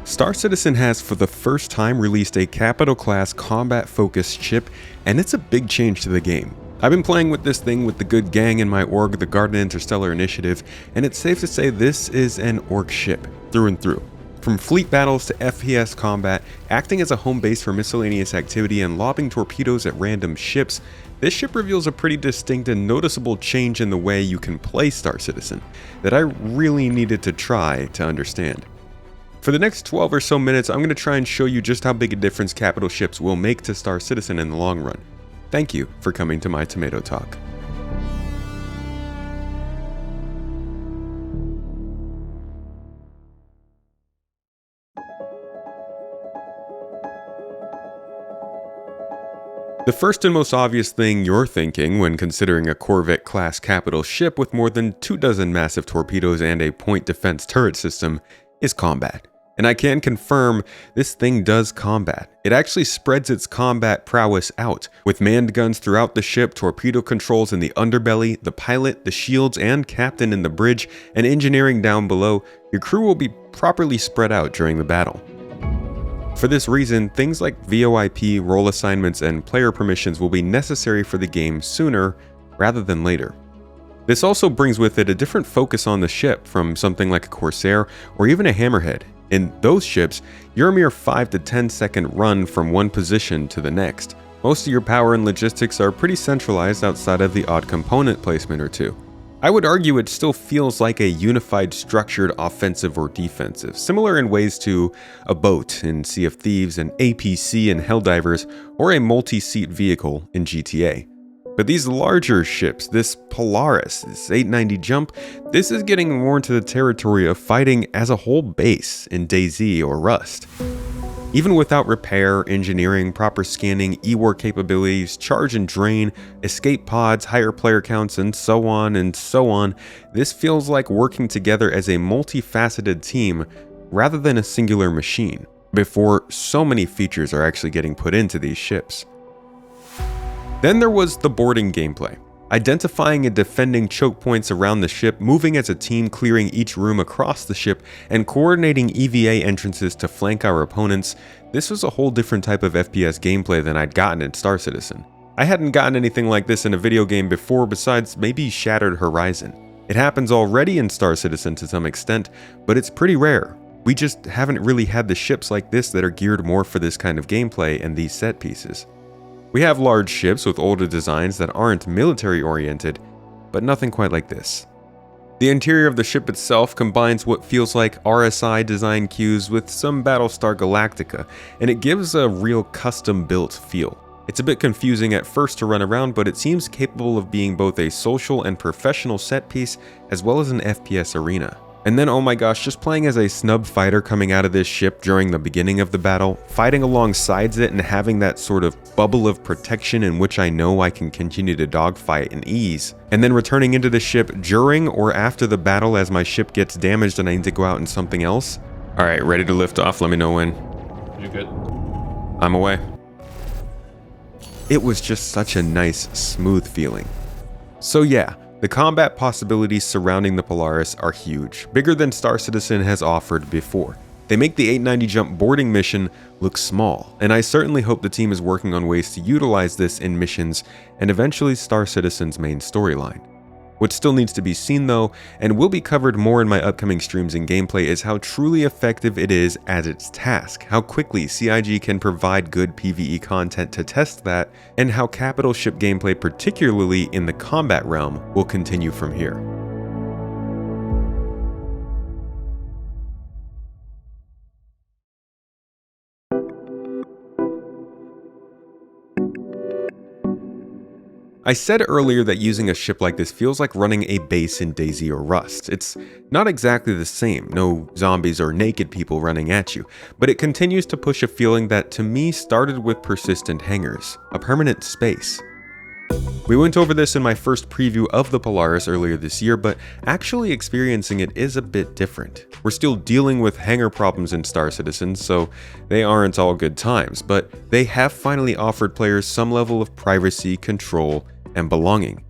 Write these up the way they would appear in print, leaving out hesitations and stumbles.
Star Citizen has for the first time released a capital class combat focused ship, and it's a big change to the game. I've been playing with this thing with the good gang in my org, the Garden Interstellar Initiative, and it's safe to say this is an org ship, through and through. From fleet battles to FPS combat, acting as a home base for miscellaneous activity and lobbing torpedoes at random ships, this ship reveals a pretty distinct and noticeable change in the way you can play Star Citizen that I really needed to try to understand. For the next 12 or so minutes, I'm going to try and show you just how big a difference capital ships will make to Star Citizen in the long run. Thank you for coming to my Tomato Talk. The first and most obvious thing you're thinking when considering a Corvette-class capital ship with more than 24 massive torpedoes and a point defense turret system is combat. And I can confirm this thing does combat. It actually spreads its combat prowess out, with manned guns throughout the ship, torpedo controls in the underbelly, the pilot, the shields, and captain in the bridge, and engineering down below. Your crew will be properly spread out during the battle. For this reason, things like VoIP, role assignments, and player permissions will be necessary for the game sooner rather than later. This also brings with it a different focus on the ship from something like a Corsair or even a Hammerhead. In those ships, you're a mere 5 to 10 second run from one position to the next. Most of your power and logistics are pretty centralized outside of the odd component placement or two. I would argue it still feels like a unified structured offensive or defensive, similar in ways to a boat in Sea of Thieves, an APC in Helldivers, or a multi-seat vehicle in GTA. But these larger ships, this Polaris, this 890 jump, this is getting more into the territory of fighting as a whole base in DayZ or Rust. Even without repair, engineering, proper scanning, E-war capabilities, charge and drain, escape pods, higher player counts, and so on, this feels like working together as a multifaceted team rather than a singular machine, before so many features are actually getting put into these ships. Then there was the boarding gameplay. Identifying and defending choke points around the ship, moving as a team, clearing each room across the ship, and coordinating EVA entrances to flank our opponents. This was a whole different type of FPS gameplay than I'd gotten in Star Citizen. I hadn't gotten anything like this in a video game before besides maybe Shattered Horizon. It happens already in Star Citizen to some extent, but it's pretty rare. We just haven't really had the ships like this that are geared more for this kind of gameplay and these set pieces. We have large ships with older designs that aren't military oriented, but nothing quite like this. The interior of the ship itself combines what feels like RSI design cues with some Battlestar Galactica, and it gives a real custom-built feel. It's a bit confusing at first to run around, but it seems capable of being both a social and professional set piece as well as an FPS arena. And then, oh my gosh, just playing as a snub fighter coming out of this ship during the beginning of the battle, fighting alongside it and having that sort of bubble of protection in which I know I can continue to dogfight in ease, and then returning into the ship during or after the battle as my ship gets damaged and I need to go out in something else. Alright, ready to lift off, let me know when. You good? I'm away. It was just such a nice, smooth feeling. So yeah, the combat possibilities surrounding the Polaris are huge, bigger than Star Citizen has offered before. They make the 890 jump boarding mission look small, and I certainly hope the team is working on ways to utilize this in missions and eventually Star Citizen's main storyline. What still needs to be seen though, and will be covered more in my upcoming streams and gameplay, is how truly effective it is at its task, how quickly CIG can provide good PvE content to test that, and how capital ship gameplay, particularly in the combat realm, will continue from here. I said earlier that using a ship like this feels like running a base in DayZ or Rust. It's not exactly the same, no zombies or naked people running at you, but it continues to push a feeling that to me started with persistent hangars, a permanent space. We went over this in my first preview of the Polaris earlier this year, but actually experiencing it is a bit different. We're still dealing with hangar problems in Star Citizen, so they aren't all good times, but they have finally offered players some level of privacy, control, and belonging.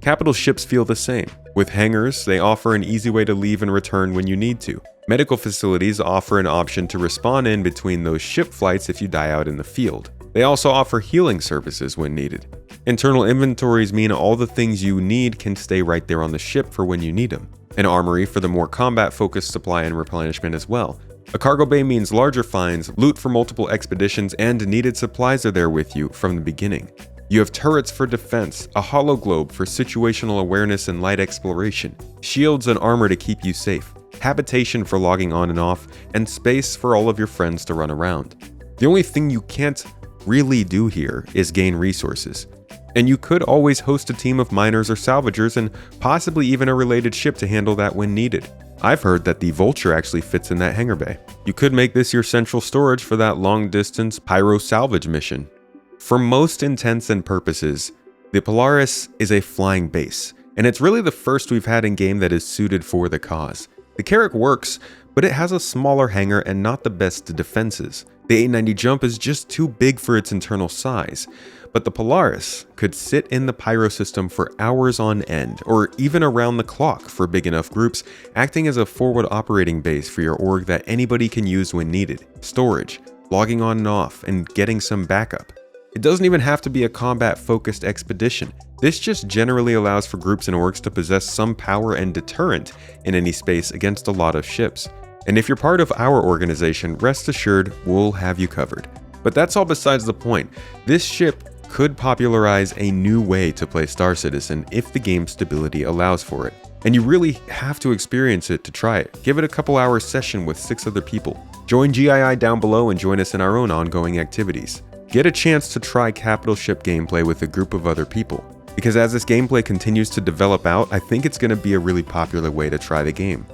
Capital ships feel the same. With hangars, they offer an easy way to leave and return when you need to. Medical facilities offer an option to respawn in between those ship flights if you die out in the field. They also offer healing services when needed. Internal inventories mean all the things you need can stay right there on the ship for when you need them. An armory for the more combat-focused supply and replenishment as well. A cargo bay means larger finds, loot for multiple expeditions, and needed supplies are there with you from the beginning. You have turrets for defense, a hollow globe for situational awareness and light exploration, shields and armor to keep you safe, habitation for logging on and off, and space for all of your friends to run around. The only thing you can't really do here is gain resources. And you could always host a team of miners or salvagers and possibly even a related ship to handle that when needed. I've heard that the Vulture actually fits in that hangar bay. You could make this your central storage for that long-distance pyro salvage mission. For most intents and purposes, the Polaris is a flying base, and it's really the first we've had in-game that is suited for the cause. The Carrack works, but it has a smaller hangar and not the best defenses. The 890 jump is just too big for its internal size, but the Polaris could sit in the pyro system for hours on end, or even around the clock for big enough groups, acting as a forward operating base for your org that anybody can use when needed, storage, logging on and off, and getting some backup. It doesn't even have to be a combat-focused expedition. This just generally allows for groups and orgs to possess some power and deterrent in any space against a lot of ships. And if you're part of our organization, rest assured we'll have you covered. But that's all besides the point. This ship could popularize a new way to play Star Citizen if the game's stability allows for it. And you really have to experience it to try it. Give it a couple hours session with 6 other people. Join GII down below and join us in our own ongoing activities. Get a chance to try capital ship gameplay with a group of other people. Because as this gameplay continues to develop out, I think it's going to be a really popular way to try the game.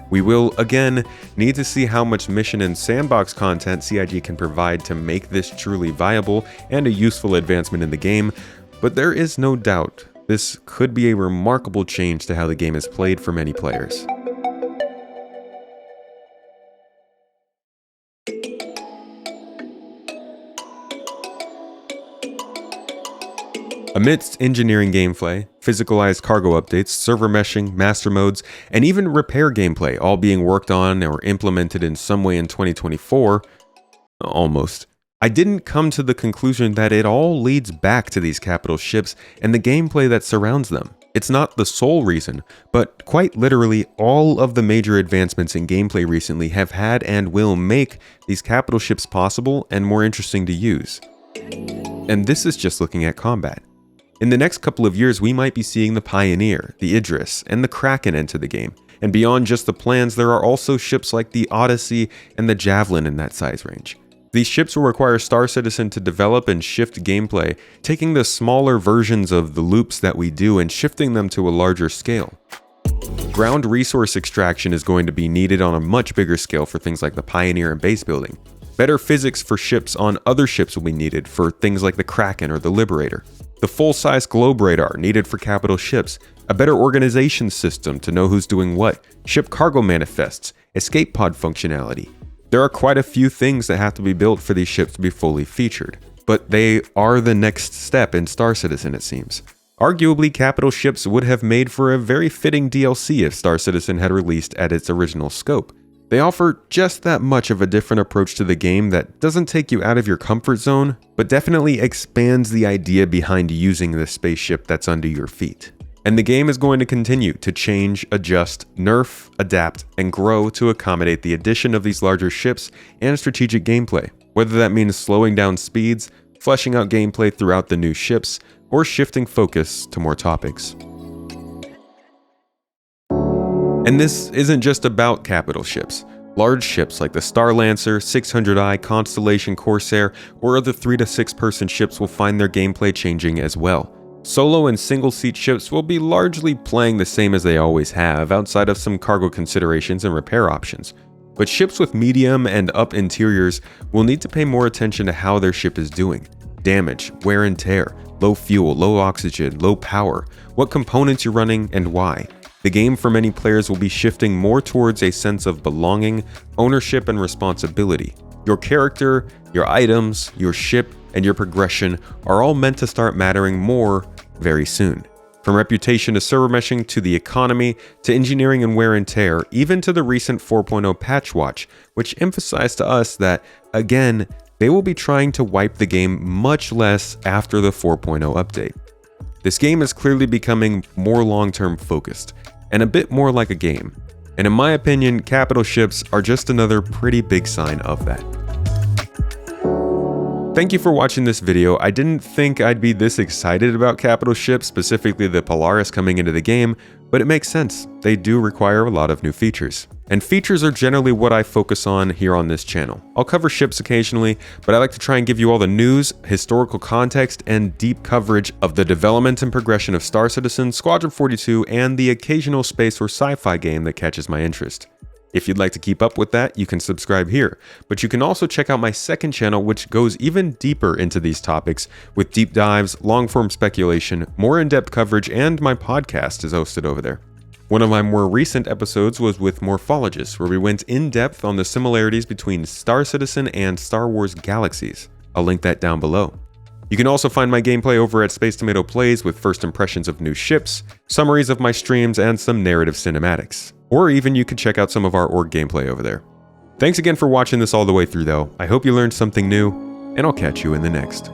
We will, again, need to see how much mission and sandbox content CIG can provide to make this truly viable and a useful advancement in the game, but there is no doubt this could be a remarkable change to how the game is played for many players. Amidst engineering gameplay, physicalized cargo updates, server meshing, master modes, and even repair gameplay all being worked on or implemented in some way in 2024, almost, I didn't come to the conclusion that it all leads back to these capital ships and the gameplay that surrounds them. It's not the sole reason, but quite literally all of the major advancements in gameplay recently have had and will make these capital ships possible and more interesting to use. And this is just looking at combat. In the next couple of years, we might be seeing the Pioneer, the Idris, and the Kraken enter the game. And beyond just the plans, there are also ships like the Odyssey and the Javelin in that size range. These ships will require Star Citizen to develop and shift gameplay, taking the smaller versions of the loops that we do and shifting them to a larger scale. Ground resource extraction is going to be needed on a much bigger scale for things like the Pioneer and base building. Better physics for ships on other ships will be needed for things like the Kraken or the Liberator. The full-size globe radar needed for capital ships, a better organization system to know who's doing what, ship cargo manifests, escape pod functionality. There are quite a few things that have to be built for these ships to be fully featured, but they are the next step in Star Citizen, it seems. Arguably, capital ships would have made for a very fitting DLC if Star Citizen had released at its original scope. They offer just that much of a different approach to the game that doesn't take you out of your comfort zone, but definitely expands the idea behind using the spaceship that's under your feet. And the game is going to continue to change, adjust, nerf, adapt, and grow to accommodate the addition of these larger ships and strategic gameplay, whether that means slowing down speeds, fleshing out gameplay throughout the new ships, or shifting focus to more topics. And this isn't just about capital ships. Large ships like the Star Lancer, 600i, Constellation Corsair, or other 3 to 6 person ships will find their gameplay changing as well. Solo and single seat ships will be largely playing the same as they always have, outside of some cargo considerations and repair options. But ships with medium and up interiors will need to pay more attention to how their ship is doing. Damage, wear and tear, low fuel, low oxygen, low power, what components you're running, and why. The game for many players will be shifting more towards a sense of belonging, ownership, and responsibility. Your character, your items, your ship, and your progression are all meant to start mattering more very soon. From reputation to server meshing to the economy to engineering and wear and tear, even to the recent 4.0 patch watch, which emphasized to us that, again, they will be trying to wipe the game much less after the 4.0 update. This game is clearly becoming more long-term focused, and a bit more like a game. And in my opinion, capital ships are just another pretty big sign of that. Thank you for watching this video. I didn't think I'd be this excited about capital ships, specifically the Polaris coming into the game, but it makes sense. They do require a lot of new features. And features are generally what I focus on here on this channel. I'll cover ships occasionally, but I like to try and give you all the news, historical context, and deep coverage of the development and progression of Star Citizen, Squadron 42, and the occasional space or sci-fi game that catches my interest. If you'd like to keep up with that, you can subscribe here, but you can also check out my second channel, which goes even deeper into these topics with deep dives, long-form speculation, more in-depth coverage, and my podcast is hosted over there. One of my more recent episodes was with Morphologists, where we went in depth on the similarities between Star Citizen and Star Wars Galaxies. I'll link that down below. You can also find my gameplay over at Space Tomato Plays with first impressions of new ships, summaries of my streams, and some narrative cinematics. Or even you could check out some of our org gameplay over there. Thanks again for watching this all the way through though. I hope you learned something new, and I'll catch you in the next.